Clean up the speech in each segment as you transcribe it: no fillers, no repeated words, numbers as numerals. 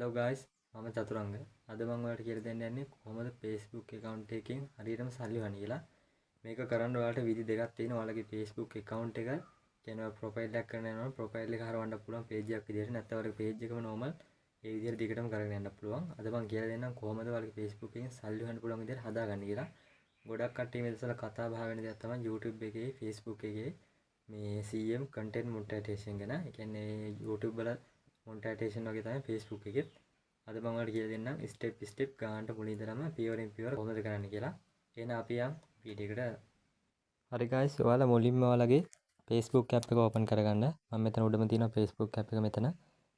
Hello guys, මම චතුරංග. අද මම ඔයාලට කියලා දෙන්න යන්නේ කොහොමද Facebook account එකකින් හරියටම සල්ලි හොයන්නේ කියලා. මේක කරන්න ඔයාලට විදි දෙකක් තියෙනවා. ඔයාලගේ Facebook account එක කියන්නේ ප්‍රොෆයිල් එකක් කරන්න යනවා. ප්‍රොෆයිල් එක හරවන්න පුළුවන් page එකක් විදිහට. නැත්නම් ඔයාලගේ page එකම normal ඒ විදිහට දිගටම කරගෙන යන්න පුළුවන්. අද මම කියලා දෙන්නම් කොහොමද ඔයාලගේ Facebook එකෙන් සල්ලි හොයන්න පුළුවන් විදිහට හදාගන්න කියලා. ගොඩක් කට්ටිය මේ දවස්වල කතා බහ වෙන දෙයක් තමයි YouTube එකේ Facebook එකේ මේ CM content monetization ගැන. ඒ කියන්නේ YouTube වල මොනිටයිසේෂන් වගේ තමයි Facebook එකෙත්. අද මම ඔයාලට කියලා දෙන්නම් ස්ටෙප් ගන්නට මුලින් ඉඳලම පියවරෙන් පියවර කොහොමද කරන්න කියලා. එහෙනම් අපි යමු වීඩියෝ එකට. හරි guys, ඔයාලා මුලින්ම ඔයාලගේ Facebook app එක open කරගන්න. මම මෙතන උඩම තියෙනවා Facebook app එක මෙතන.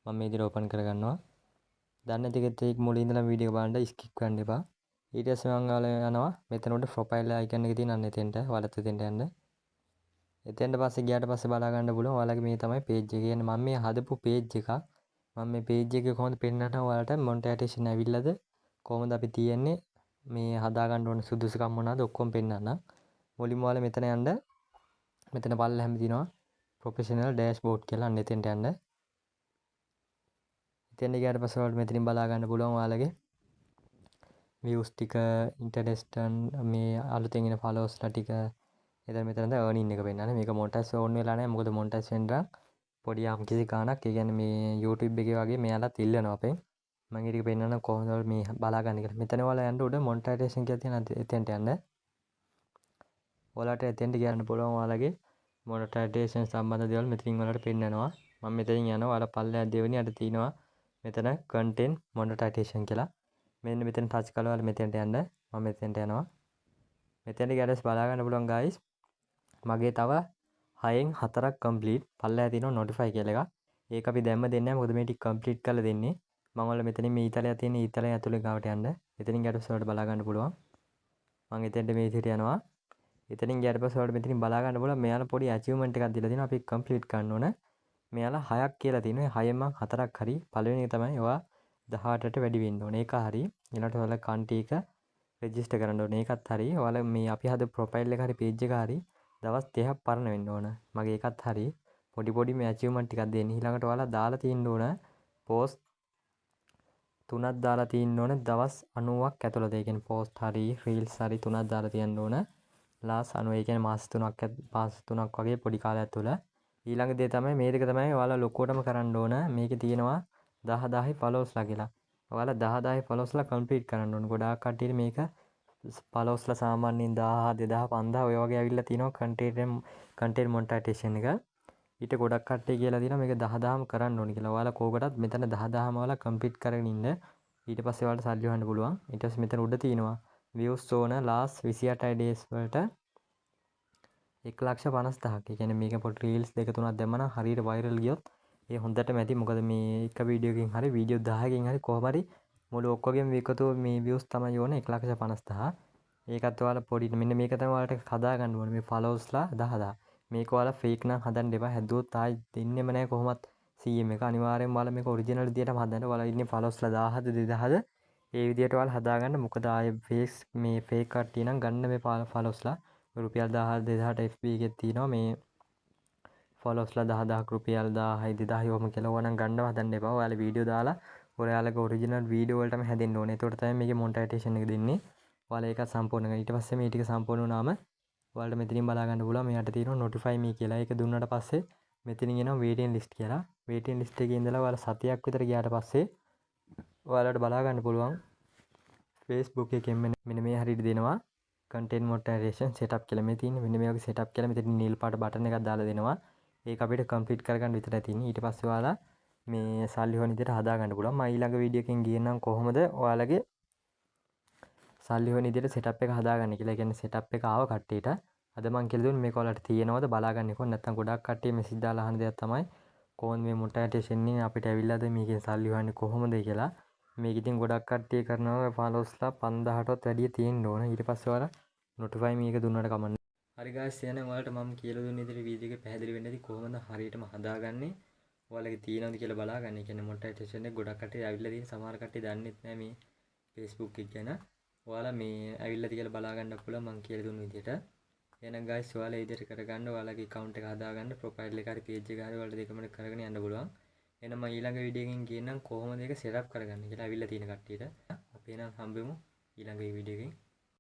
මම මේ විදිහට open කරගන්නවා. දන්න ටිකත් ඒක මුලින් ඉඳලම වීඩියෝ බලන්න skip කරන්න එපා. ඊට පස්සේ මම ඔයාලා යනවා මෙතන උඩ profile icon එක තියෙන අන්න එතෙන්ට ඔයාලත් එතෙන්ට යන්න. එතෙන්ට පස්සේ ගියාට පස්සේ බලා ගන්න පුළුවන් ඔයාලගේ මේ තමයි page එක. කියන්නේ මම මේ හදපු page එකක්. මම මේ page එකේ කොහොමද පෙන්නන්න ඔයාලට මොනිටයිසේෂන් ඇවිල්ලාද කොහොමද අපි තියන්නේ මේ හදා ගන්න ඕන සුදුසුකම් මොනවාද ඔක්කොම පෙන්නන්න. මුලින්ම ඔයාලා මෙතන යන්න. මෙතන පල්ලෙහාම තියෙනවා ප්‍රොෆෙෂනල් ඩෑෂ්බෝඩ් කියලා. අන්න එතෙන්ට යන්න. එතෙන්ට ගියාට පස්සේ ඔයාලට මෙතනින් බලා ගන්න පුළුවන් ඔයාලගේ views ටික, ඉන්ටරෙස්ට් මේ අලුතෙන් එන followers ලා ටික. එතන මෙතනද earning එක පෙන්නන්නේ. මේක මොනිටයිස් ඕන් වෙලා නැහැ. මොකද මොනිටයිස් වෙන්න පොඩි යම්කිසි ගාණක් ඒ කියන්නේ මේ YouTube එකේ වගේ මෙයාලත් ඉල්ලනවා අපෙන්. මම ඊට පෙන්නන්න කොහොමද මේ බලා ගන්න කියලා. මෙතන ඔයාලා යන්න උඩ මොනිටයිසේෂන් කියලා තියෙන එතෙන්ට යන්න. ඔයාලට එතෙන්ට ගියන්න පුළුවන් ඔයාලගේ මොනිටයිසේෂන් සම්බන්ධ දේවල් මෙතනින් ඔයාලට පෙන්නනවා. මම මෙතනින් යනවා. ඔයාලා පල්ලෙහා දෙවෙනි අර තියෙනවා මෙතන content monetization කියලා. මෙන්න මෙතන ටච් කරලා ඔයාලා මෙතෙන්ට යන්න. මම මෙතෙන්ට යනවා. මෙතෙන්ට ගියාට පස්සේ බලා ගන්න පුළුවන් guys. මගේ තව 6න් 4ක් කම්ප්ලීට් පල්ලෙහා තියෙනවා notify කියලා එකක්. ඒක අපි දැම්ම දෙන්නේ නැහැ. මොකද මේ ටික කම්ප්ලීට් කරලා දෙන්නේ. මම ඔයාලා මෙතනින් මේ ඊතලයක් තියෙන ඊතලය ඇතුලේ ගාවට යන්න. එතනින් ගියාට පස්සේ ඔයාලට බලා ගන්න පුළුවන්. මම එතෙන්ට මේ විදිහට යනවා. එතනින් ගියාට පස්සේ ඔයාලට මෙතනින් බලා ගන්න පුළුවන්. මෙයාලා පොඩි achievement එකක් දීලා තියෙනවා. අපි කම්ප්ලීට් කරන්න ඕන. මෙයාලා 6ක් කියලා තියෙනවා. 6න් මම 4ක් හරි. පළවෙනි එක තමයි ඔයා 18ට වැඩි වෙන්න ඕන. ඒක හරි. ඊළඟට ඔයාලා කන්ටි එක රෙජිස්ටර් කරන්න ඕන. ඒකත් හරි. ඔයාලා මේ අපි හද ප්‍රොෆයිල් එක හරි page එක හරි දවස් 30ක් පරණ වෙන්න ඕන. මගේ ඒකත් හරි. පොඩි මේ achievement ටිකක් දෙන්න. ඊළඟට ඔයාලා දාලා තියෙන්න ඕන post 3ක් දාලා තියෙන්න ඕන දවස් 90ක් ඇතුළත. ඒ කියන්නේ post හරි reels හරි 3ක් දාලා තියන්න ඕන. last 90 ඒ කියන්නේ මාස 3ක් වගේ පොඩි කාලයක් තුළ. ඊළඟ දේ තමයි මේ දෙක තමයි ඔයාලා ලොකුවටම කරන්න ඕන. මේකේ තියෙනවා 10000 followers ලා කියලා. ඔයාලා 10000 followers ලා complete කරන්න ඕන. ගොඩාක් කට්ටියට මේක followers ලා සාමාන්‍යයෙන් 1000 2000 5000 ඔය වගේ ඇවිල්ලා තිනවා content monetization එක. ඊට ගොඩක් කට්ටිය කියලා තියෙනවා මේක 10000ම කරන්න ඕනේ කියලා. ඔයාලා කෝකටත් මෙතන 10000ම ඔයාලා complete කරගෙන ඉන්න. ඊට පස්සේ ඔයාලට සල්ලි හොයන්න පුළුවන්. ඊට පස්සේ මෙතන උඩ තියෙනවා views ඕන last 28 days වලට 1,50,000ක්. ඒ කියන්නේ මේක පොඩි reels දෙක තුනක් දැම්මම හරියට viral ගියොත් ඒ හොඳටම ඇති. මොකද මේ එක වීඩියෝ එකකින් හරි වීඩියෝ 10කින් හරි කොහොම හරි මුළු ඔක්කොගෙම එකතු මේ views තමයි ඕනේ 1,50,000. ඒකත් ඔයාලා පොඩි මෙන්න මේක තමයි ඔයාලට හදා ගන්න ඕනේ. මේ followers ලා 10000. මේක ඔයාලා fake නම් හදන්න එපා. හැදුවොත් ආයි දෙන්නෙම නැහැ කොහොමත් CM එක. අනිවාර්යෙන්ම ඔයාලා මේක original විදියටම හදන්න. ඔයාලා ඉන්නේ followers ලා 1000ද 2000ද ඒ විදියට ඔයාලා හදාගන්න. මොකද ආයේ fake කට්ටිය නම් ගන්න මේ followers ලා රුපියල් 1000 2000ට FB එකේ තියෙනවා මේ followers ලා 10000ක් රුපියල් 1000යි 2000යි ඔහොම කියලා. ඕවා නම් ගන්නව හදන්න එපා. ඔයාලා වීඩියෝ දාලා ඔයාලගේ original වීඩියෝ වලටම හැදෙන්න ඕනේ. ඒකට තමයි මේකේ monetization එක දෙන්නේ. ඔයාලා ඒක සම්පූර්ණ කරගන්න. ඊට පස්සේ මේ ටික සම්පූර්ණ වුණාම ඔයාලට මෙතනින් බලා ගන්න පුළුවන් මෙයාට තියෙනවා notify me කියලා. ඒක දුන්නාට පස්සේ මෙතනින් එනවා waiting list කියලා. waiting list එකේ ඉඳලා ඔයාලා සතියක් විතර ගියාට පස්සේ ඔයාලට බලා ගන්න පුළුවන් Facebook එකෙන් මෙන්න මේ හරියට දෙනවා content monetization setup කියලා. මේ තියෙන්නේ මෙන්න මේ වගේ setup කියලා. මෙතන නිල් පාට බටන් එකක් දාලා දෙනවා. ඒක අපිට complete කරගන්න විතරයි තියෙන්නේ. ඊට පස්සේ ඔයාලා මේ සල්ලි හොයන විදිහට හදා ගන්න පුළුවන්. මම ඊළඟ වීඩියෝ එකෙන් ගියනම් කොහොමද ඔයාලගේ සල්ලි හොයන විදිහට setup එක හදාගන්න කියලා. ඒ කියන්නේ setup එක ආව කට්ටියට අද මම කියලා දුන්නේ මේක ඔයාලට තියෙනවද බලාගන්න කොහොමද. නැත්නම් ගොඩක් කට්ටිය මෙසේජ් දාලා අහන දෙයක් තමයි කොහොමද මේ මොනිටයිසේෂන් එකෙන් අපිට ඇවිල්ලාද මේකෙන් සල්ලි හොයන්නේ කොහොමද කියලා. මේක ඉතින් ගොඩක් කට්ටිය කරනවා followers ලා 5000ටවත් වැඩිය තියෙන්න ඕන. ඊට පස්සේ ඔයාලා notify me එක දුන්නාට කමන්නේ. හරි guys, එහෙනම් ඔයාලට මම කියලා දුන්න විදිහට වීඩියෝ එක පැහැදිලි වෙන්නේ නැති කොහොමද හරියටම හදාගන්නේ. ඔයාලගේ තියෙනවද කියලා බලාගන්න. ඒ කියන්නේ මොනිටයිසේෂන් එක ගොඩක් කට්ටිය ඇවිල්ලා තියෙන සමහර කට්ටිය දන්නෙත් නැහැ මේ Facebook එක ගැන. ඔයාලා මේ ඇවිල්ලාද කියලා බලා ගන්න පුළුවන් මම කියලා දුන්න විදිහට. එහෙනම් guys, ඔයාලා ඒ විදිහට කරගන්න ඔයාලගේ account එක හදාගන්න profile එක හරි page එක හරි ඔයාලට දෙකම කරගෙන යන්න පුළුවන්. එහෙනම් මම ඊළඟ වීඩියෝ එකකින් කියන්නම් කොහොමද ඒක සෙටප් කරගන්නේ කියලා අවිල්ල තියෙන කට්ටියට. අපි එහෙනම් හම්බෙමු ඊළඟ වීඩියෝ එකකින්.